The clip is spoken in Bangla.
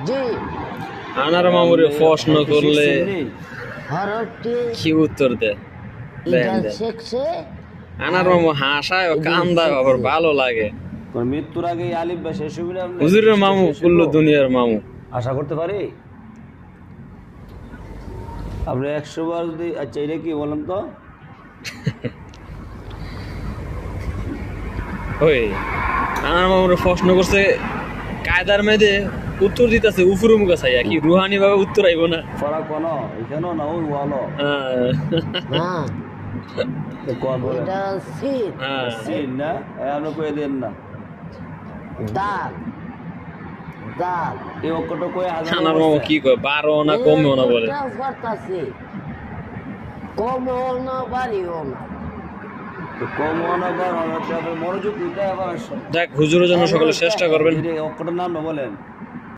জি আনার মামুরে প্রশ্ন করলে কি উত্তর দেয়? আনার মামু হাসায় ও কান্দায় আবার ভালো লাগে। মৃত্যুর আগে আলিফ বা শেষ হবে না? হুজুরের মামু কুল্লু দুনিয়ার মামু। আশা করতে পারি আপনি 100 বার যদি। আচ্ছা এটা কি বলেন তো? ওই আনার মামুরে প্রশ্ন করছে কায়দার মেয়েদে উত্তর দিতেছে উফুরু মুখা চাইয়া, কি রুহানি ভাবে উত্তর আইব না? ফরাক কোন এখানেও না ওই বলো কোন বলে সিন না এমন কই দেন না দাল দাল এই অক্ষরটা কই হাজার আনার মামু কি কয় 12 না কমেও না বলে? কমও না বাড়িও না। কম না বার মনোযোগ দিতে আবার দেখ হুজুরের জন্য সকলে চেষ্টা করবেন। অক্ষরটার নাম না বলেন।